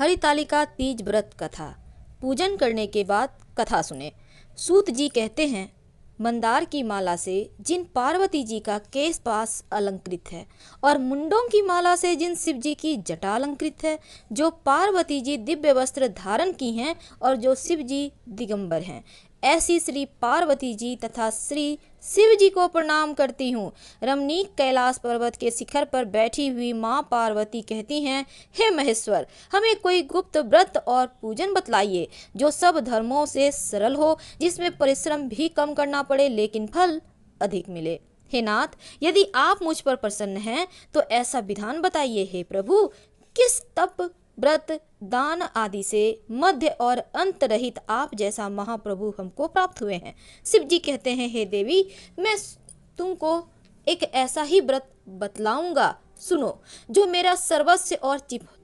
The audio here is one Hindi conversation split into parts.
हरितालिका तीज व्रत कथा। पूजन करने के बाद कथा सुने। सूत जी कहते हैं, मंदार की माला से जिन पार्वती जी का केश पास अलंकृत है और मुंडों की माला से जिन शिव जी की जटा अलंकृत है, जो पार्वती जी दिव्य वस्त्र धारण की हैं और जो शिव जी दिगंबर हैं, ऐसी श्री पार्वती जी तथा श्री शिव जी को प्रणाम करती हूँ। रमणीक कैलाश पर्वत के शिखर पर बैठी हुई माँ पार्वती कहती हैं, हे महेश्वर, हमें कोई गुप्त व्रत और पूजन बतलाइए जो सब धर्मों से सरल हो, जिसमें परिश्रम भी कम करना पड़े लेकिन फल अधिक मिले। हे नाथ, यदि आप मुझ पर प्रसन्न हैं तो ऐसा विधान बताइए। हे प्रभु, किस तप, व्रत, दान आदि से मध्य और अंत रहित आप जैसा महाप्रभु हमको प्राप्त हुए हैं। शिव जी कहते हैं, हे देवी, मैं तुमको एक ऐसा ही व्रत बतलाऊंगा, सुनो, जो मेरा सर्वस्व और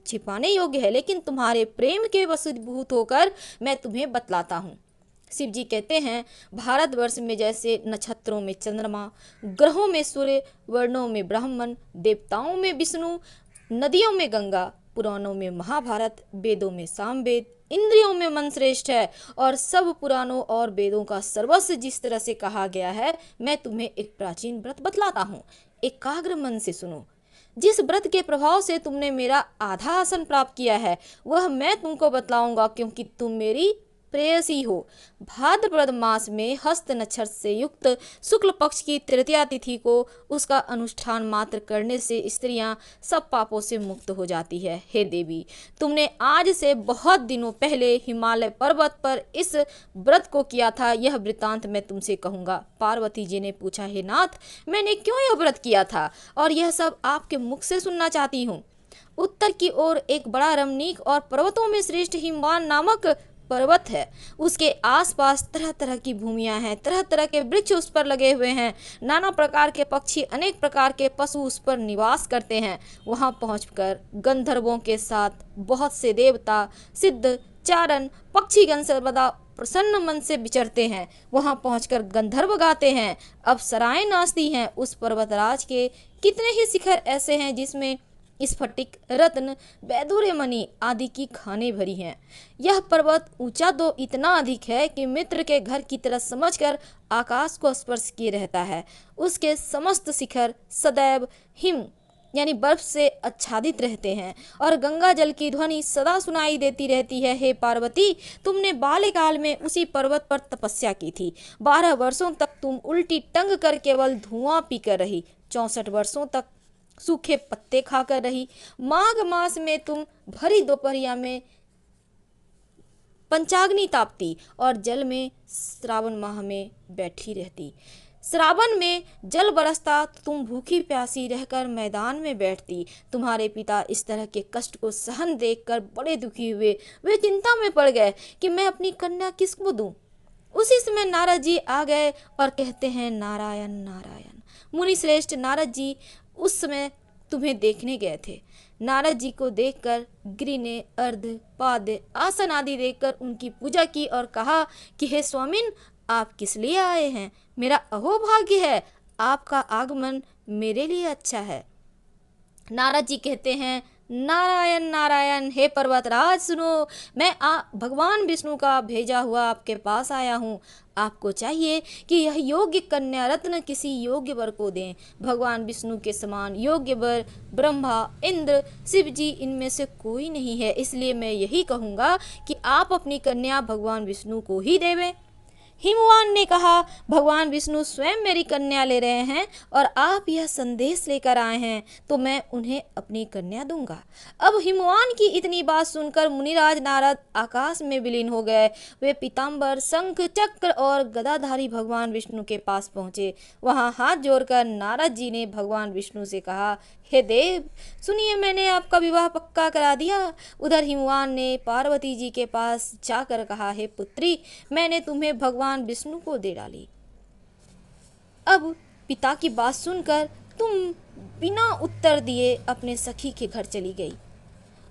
छिपाने योग्य है, लेकिन तुम्हारे प्रेम के वशीभूत होकर मैं तुम्हें बतलाता हूँ। शिव जी कहते हैं, भारतवर्ष में जैसे नक्षत्रों में चंद्रमा, ग्रहों में सूर्य, वर्णों में ब्राह्मण, देवताओं में विष्णु, नदियों में गंगा, पुराणों में महाभारत, वेदों में सामवेद, इंद्रियों में मन श्रेष्ठ है और सब पुराणों और वेदों का सर्वस्व जिस तरह से कहा गया है, मैं तुम्हें एक प्राचीन व्रत बतलाता हूँ। एकाग्र मन से सुनो। जिस व्रत के प्रभाव से तुमने मेरा आधा आसन प्राप्त किया है, वह मैं तुमको बतलाऊंगा, क्योंकि तुम मेरी प्रेयसी हो। भाद्रपद मास में हस्त नक्षत्र से युक्त शुक्ल पक्ष की तृतीया तिथि को उसका अनुष्ठान मात्र करने से स्त्रियां सब पापों से मुक्त हो जाती है। हे देवी, तुमने आज से बहुत दिनों पहले हिमालय पर्वत पर इस व्रत को किया था, यह वृतांत मैं तुमसे कहूँगा। पार्वती जी ने पूछा, हे नाथ, मैंने क्यों यह व्रत किया था और यह सब आपके मुख से सुनना चाहती हूँ। उत्तर की ओर एक बड़ा रमणीक और पर्वतों में श्रेष्ठ हिमवान नामक पर्वत है। उसके आसपास तरह तरह की भूमियां हैं, तरह तरह के वृक्ष उस पर लगे हुए हैं, नाना प्रकार के पक्षी, अनेक प्रकार के पशु उस पर निवास करते हैं। वहां पहुंचकर गंधर्वों के साथ बहुत से देवता, सिद्ध, चारण, पक्षीगण सर्वदा प्रसन्न मन से विचरते हैं। वहां पहुंचकर गंधर्व गाते हैं, अप्सराएं नाचती हैं। उस पर्वतराज के कितने ही शिखर ऐसे हैं जिसमें स्फटिक, रत्न, वैदूर्य मणि आदि की खानें भरी हैं। यह पर्वत ऊंचा तो इतना अधिक है कि मित्र के घर की तरह समझकर आकाश को स्पर्श किए रहता है। उसके समस्त शिखर सदैव हिम यानी बर्फ से आच्छादित रहते हैं और गंगा जल की ध्वनि सदा सुनाई देती रहती है। हे पार्वती, तुमने बाल्यकाल में उसी पर्वत पर तपस्या की थी। 12 वर्षों तक तुम उल्टी टंग कर केवल धुआं पीकर रही। 64 वर्षों तक सूखे पत्ते खाकर रही। माघ मास में तुम भरी दोपहरिया में पंचाग्नि तापती और जल में श्रावण माह में बैठी रहती। श्रावण में जल बरसता तो तुम भूखी प्यासी रहकर मैदान में बैठती। तुम्हारे पिता इस तरह के कष्ट को सहन देखकर बड़े दुखी हुए। वे चिंता में पड़ गए कि मैं अपनी कन्या किसको दूं। उसी समय नारद जी आ गए और कहते हैं, नारायण नारायण। मुनि श्रेष्ठ नारद जी उस समय तुम्हें देखने गए थे। नारद जी को देखकर गिरि ने अर्ध, पाद्य, आसन आदि देखकर उनकी पूजा की और कहा कि हे स्वामिन, आप किस लिए आए हैं? मेरा अहोभाग्य है, आपका आगमन मेरे लिए अच्छा है। नारद जी कहते हैं, नारायण नारायण। हे पर्वतराज सुनो, मैं भगवान विष्णु का भेजा हुआ आपके पास आया हूँ। आपको चाहिए कि यह योग्य कन्या रत्न किसी योग्य वर को दें। भगवान विष्णु के समान योग्य वर ब्रह्मा, इंद्र, शिव जी, इनमें से कोई नहीं है। इसलिए मैं यही कहूँगा कि आप अपनी कन्या भगवान विष्णु को ही देवें। हिमवान ने कहा, भगवान विष्णु स्वयं मेरी कन्या ले रहे हैं और आप यह संदेश लेकर आए हैं, तो मैं उन्हें अपनी कन्या दूंगा। अब हिमवान की इतनी बात सुनकर मुनिराज नारद आकाश में विलीन हो गए। वे पीताम्बर, शंख, चक्र और गदाधारी भगवान विष्णु के पास पहुँचे। वहाँ हाथ जोड़कर नारद जी ने भगवान विष्णु से कहा, हे देव, सुनिए, मैंने आपका विवाह पक्का करा दिया। उधर हिमवान ने पार्वती जी के पास जाकर कहा, हे पुत्री, मैंने तुम्हें भगवान विष्णु को दे डाली। अब पिता की बात सुनकर तुम बिना उत्तर दिए अपने सखी के घर चली गई।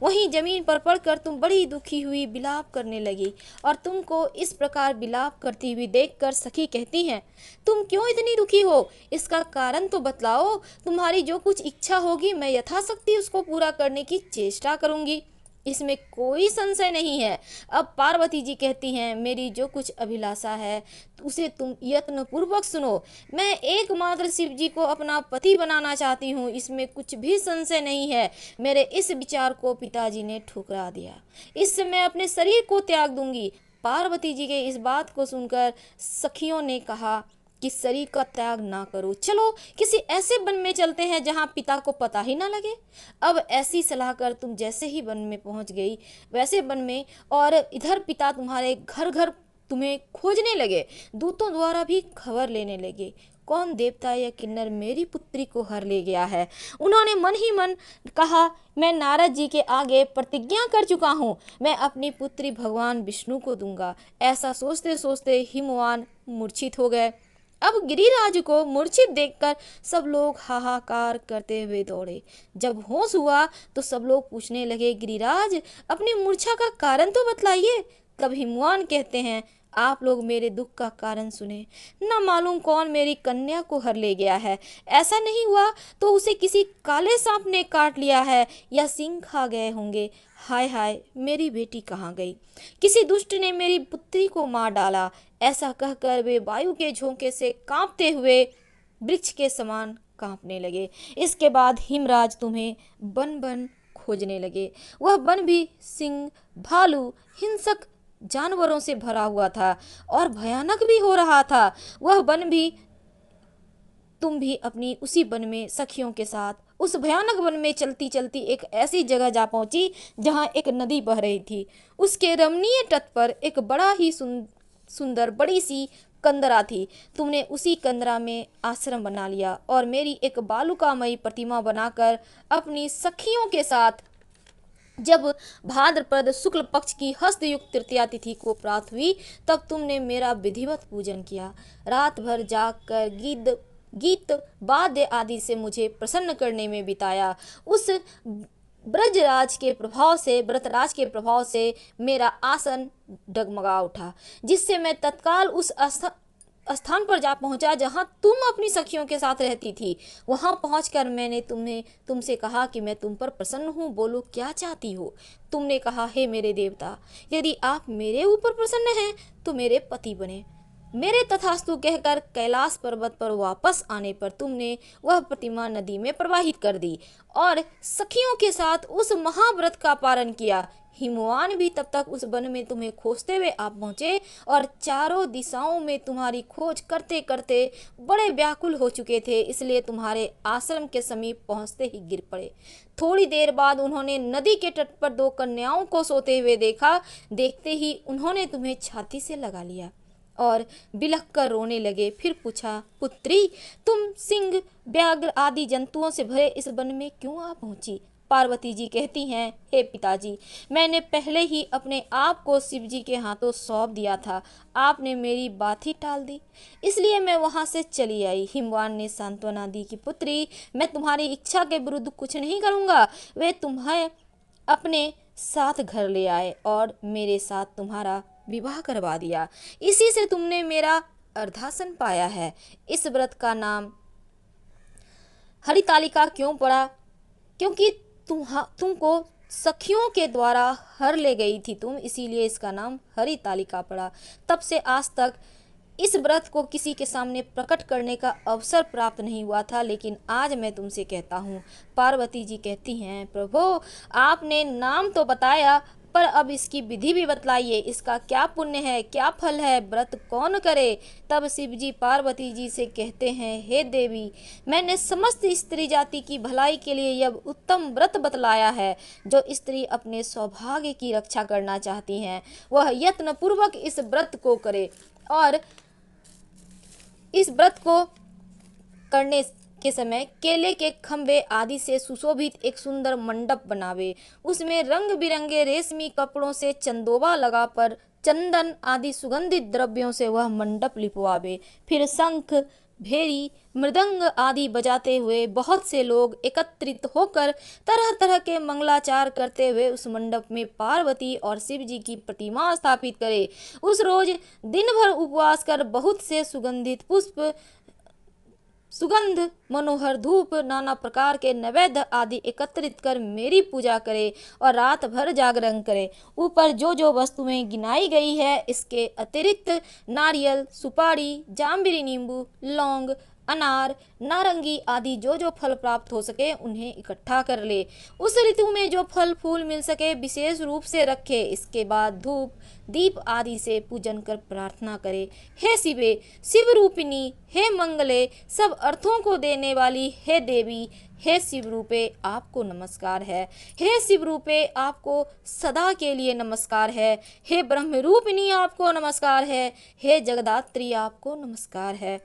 वहीं जमीन पर पड़कर तुम बड़ी दुखी हुई विलाप करने लगी और तुमको इस प्रकार विलाप करती हुई देखकर सखी कहती हैं, तुम क्यों इतनी दुखी हो? इसका कारण तो बतलाओ। तुम्हारी जो कुछ इच्छा होगी मैं यथाशक्ति उसको पूरा करने की चेष्टा करूंगी। इसमें कोई संशय नहीं है। अब पार्वती जी कहती हैं, मेरी जो कुछ अभिलाषा है उसे तुम यत्न पूर्वक सुनो। मैं एकमात्र शिव जी को अपना पति बनाना चाहती हूँ, इसमें कुछ भी संशय नहीं है। मेरे इस विचार को पिताजी ने ठुकरा दिया। इससे मैं अपने शरीर को त्याग दूंगी। पार्वती जी के इस बात को सुनकर सखियों ने कहा कि शरीर का त्याग ना करो, चलो किसी ऐसे वन में चलते हैं जहाँ पिता को पता ही ना लगे। अब ऐसी सलाह कर तुम जैसे ही वन में पहुँच गई वैसे वन में, और इधर पिता तुम्हारे घर घर तुम्हें खोजने लगे, दूतों द्वारा भी खबर लेने लगे, कौन देवता या किन्नर मेरी पुत्री को हर ले गया है। उन्होंने मन ही मन कहा, मैं नारद जी के आगे प्रतिज्ञा कर चुका हूँ, मैं अपनी पुत्री भगवान विष्णु को दूंगा। ऐसा सोचते सोचते हिमवान मूर्छित हो गए। अब गिरिराज को मूर्छित देखकर सब लोग हाहाकार करते हुए दौड़े। जब होश हुआ तो सब लोग पूछने लगे, गिरिराज अपनी मूर्छा का कारण तो बतलाइए। तब हिमवान कहते हैं, आप लोग मेरे दुख का कारण सुने। न मालूम कौन मेरी कन्या को हर ले गया है। ऐसा नहीं हुआ तो उसे किसी काले सांप ने काट लिया है या सिंह खा गए होंगे। हाय हाय, मेरी बेटी कहाँ गई? किसी दुष्ट ने मेरी पुत्री को मार डाला। ऐसा कहकर वे वायु के झोंके से कांपते हुए वृक्ष के समान कांपने लगे। इसके बाद हिमराज तुम्हें वन वन खोजने लगे। वह वन भी सिंह, भालू, हिंसक जानवरों से भरा हुआ था और भयानक भी हो रहा था। वह वन भी, तुम भी अपनी उसी वन में सखियों के साथ उस भयानक वन में चलती चलती एक ऐसी जगह जा पहुंची जहां एक नदी बह रही थी। उसके रमणीय तट पर एक बड़ा ही सुंदर बड़ी सी कंदरा थी। तुमने उसी कंदरा में आश्रम बना लिया और मेरी एक बालुकामयी प्रतिमा बनाकर अपनी सखियों के साथ जब भाद्रपद शुक्ल पक्ष की हस्तयुक्त तृतीया तिथि को प्राप्त हुई तब तुमने मेरा विधिवत पूजन किया। रात भर जागकर गीत वाद्य आदि से मुझे प्रसन्न करने में बिताया। उस ब्रजराज के प्रभाव से व्रतराज के प्रभाव से मेरा आसन डगमगा उठा, जिससे मैं तत्काल उस स्थान पर जा पहुंचा जहां तुम अपनी सखियों के साथ रहती थी। वहां पहुंचकर मैंने तुमसे कहा कि मैं तुम पर प्रसन्न हूँ, बोलो क्या चाहती हो। तुमने कहा, हे मेरे देवता, यदि आप मेरे ऊपर प्रसन्न हैं तो मेरे पति बने। मेरे तथास्तु कहकर कैलाश पर्वत पर वापस आने पर तुमने वह प्रतिमा नदी में प्रवाहित कर दी और सखियों के साथ उस महाव्रत का पारण किया। हिमवान भी तब तक उस वन में तुम्हें खोजते हुए आ पहुंचे और चारों दिशाओं में तुम्हारी खोज करते करते बड़े व्याकुल हो चुके थे, इसलिए तुम्हारे आश्रम के समीप पहुंचते ही गिर पड़े। थोड़ी देर बाद उन्होंने नदी के तट पर दो कन्याओं को सोते हुए देखा। देखते ही उन्होंने तुम्हें छाती से लगा लिया और बिलख कर रोने लगे। फिर पूछा, पुत्री, तुम सिंह, व्याघ्र आदि जंतुओं से भरे इस वन में क्यों आ पहुंची? पार्वती जी कहती हैं, हे पिताजी, मैंने पहले ही अपने आप को शिव जी के हाथों सौंप दिया था। आपने मेरी बात ही टाल दी, इसलिए मैं वहां से चली आई। हिमवान ने सांत्वना दी कि पुत्री, मैं तुम्हारी इच्छा के विरुद्ध कुछ नहीं करूँगा। वे तुम्हें अपने साथ घर ले आए और मेरे साथ तुम्हारा विवाह करवा दिया। इसी से तुमने मेरा अर्धासन पाया है। इस व्रत का नाम हरितालिका क्यों पड़ा? क्योंकि तुमको सखियों के द्वारा हर ले गई थी तुम, इसीलिए इसका नाम हरितालिका पड़ा। तब से आज तक इस व्रत को किसी के सामने प्रकट करने का अवसर प्राप्त नहीं हुआ था, लेकिन आज मैं तुमसे कहता हूँ। पार्वती जी कहती हैं, प्रभु, आपने नाम तो बताया पर अब इसकी विधि भी बतलाइए। इसका क्या पुण्य है, क्या फल है, व्रत कौन करे? तब शिव जी पार्वती जी से कहते हैं, हे देवी, मैंने समस्त स्त्री जाति की भलाई के लिए यह उत्तम व्रत बतलाया है। जो स्त्री अपने सौभाग्य की रक्षा करना चाहती हैं वह यत्न पूर्वक इस व्रत को करे और इस व्रत को करने के समय केले के खंभे आदि से सुशोभित एक सुंदर मंडप बनावे। उसमें रंग बिरंगे रेशमी कपड़ों से चंदोबा लगाकर चंदन आदि सुगंधित द्रव्यों से वह मंडप लिपवावे। फिर शंख, भेरी, मृदंग आदि बजाते हुए बहुत से लोग एकत्रित होकर तरह तरह के मंगलाचार करते हुए उस मंडप में पार्वती और शिव जी की प्रतिमा स्थापित करे। उस रोज दिन भर उपवास कर बहुत से सुगंधित पुष्प सुगंध मनोहर धूप नाना प्रकार के नैवेद्य आदि एकत्रित कर मेरी पूजा करे और रात भर जागरण करे। ऊपर जो जो वस्तुएं गिनाई गई है इसके अतिरिक्त नारियल, सुपारी, जाम्बरी, नींबू, लौंग, अनार, नारंगी आदि जो जो फल प्राप्त हो सके उन्हें इकट्ठा कर ले। उस ऋतु में जो फल फूल मिल सके विशेष रूप से रखे। इसके बाद धूप दीप आदि से पूजन कर प्रार्थना करे। हे शिवे, शिव रूपिणी, हे मंगले, सब अर्थों को देने वाली हे देवी, हे शिव रूपे आपको नमस्कार है। हे शिव रूपे आपको सदा के लिए नमस्कार है। हे ब्रह्म रूपिणी आपको नमस्कार है। हे जगदात्री आपको नमस्कार है।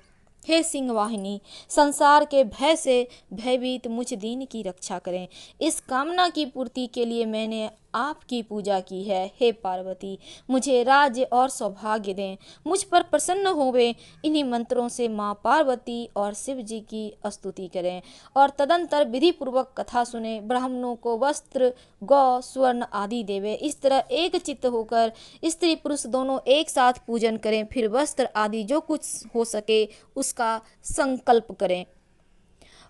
हे सिंहवाहिनी, संसार के भय से भयभीत मुझ दीन की रक्षा करें। इस कामना की पूर्ति के लिए मैंने आपकी पूजा की है। हे पार्वती, मुझे राज्य और सौभाग्य दें, मुझ पर प्रसन्न होवे। इन्हीं मंत्रों से माँ पार्वती और शिव जी की स्तुति करें और तदंतर विधि पूर्वक कथा सुने। ब्राह्मणों को वस्त्र, गौ, स्वर्ण आदि देवे। इस तरह एक चित्त होकर स्त्री पुरुष दोनों एक साथ पूजन करें। फिर वस्त्र आदि जो कुछ हो सके उसका संकल्प करें।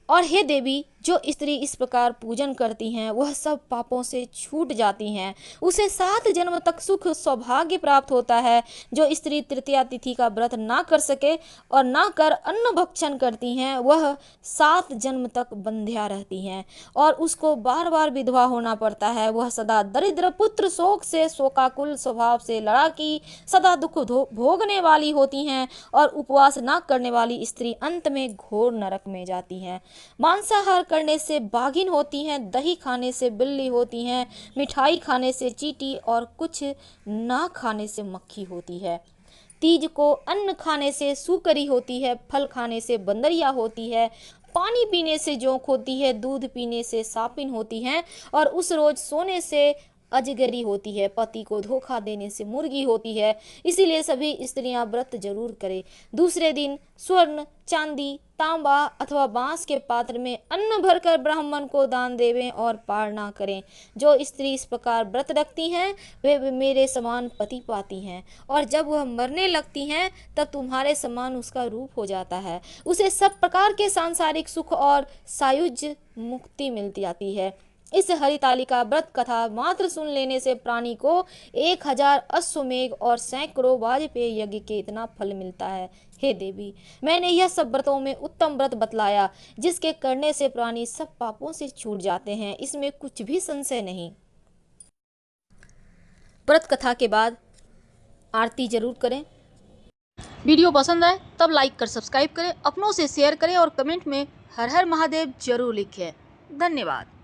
और हे देवी, जो स्त्री इस प्रकार पूजन करती हैं वह सब पापों से छूट जाती हैं। उसे 7 जन्म तक सुख सौभाग्य प्राप्त होता है। जो स्त्री तृतीया तिथि का व्रत ना कर सके और ना कर अन्न भक्षण करती हैं वह 7 जन्म तक बंध्या रहती हैं और उसको बार बार विधवा होना पड़ता है। वह सदा दरिद्र पुत्र शोक से शोकाकुल स्वभाव से लड़ाकी, सदा दुख भोगने वाली होती हैं और उपवास ना करने वाली स्त्री अंत में घोर नरक में जाती हैं। मांसाहार करने से बाघिन होती हैं, दही खाने से बिल्ली होती हैं, मिठाई खाने से चींटी और कुछ ना खाने से मक्खी होती है। तीज को अन्न खाने से सूकरी होती है, फल खाने से बंदरिया होती है, पानी पीने से जोंक होती है, दूध पीने से सापिन होती हैं और उस रोज सोने से अजगरी होती है, पति को धोखा देने से मुर्गी होती है। इसीलिए सभी स्त्रियां व्रत जरूर करें। दूसरे दिन स्वर्ण, चांदी, तांबा अथवा बांस के पात्र में अन्न भरकर ब्राह्मण को दान देवें और पार ना करें। जो स्त्री इस प्रकार व्रत रखती हैं वे मेरे समान पति पाती हैं और जब वह मरने लगती हैं तब तुम्हारे समान उसका रूप हो जाता है। उसे सब प्रकार के सांसारिक सुख और सायुज्य मुक्ति मिलती जाती है। इस हरितालिका व्रत कथा मात्र सुन लेने से प्राणी को 1000 अश्वमेघ और सैकड़ों वाजपेय यज्ञ के इतना फल मिलता है। हे देवी, मैंने यह सब व्रतों में उत्तम व्रत बतलाया जिसके करने से प्राणी सब पापों से छूट जाते हैं। इसमें कुछ भी संशय नहीं। व्रत कथा के बाद आरती जरूर करें। वीडियो पसंद आए तब लाइक कर सब्सक्राइब करें, अपनों से शेयर करें और कमेंट में हर हर महादेव जरूर लिखें। धन्यवाद।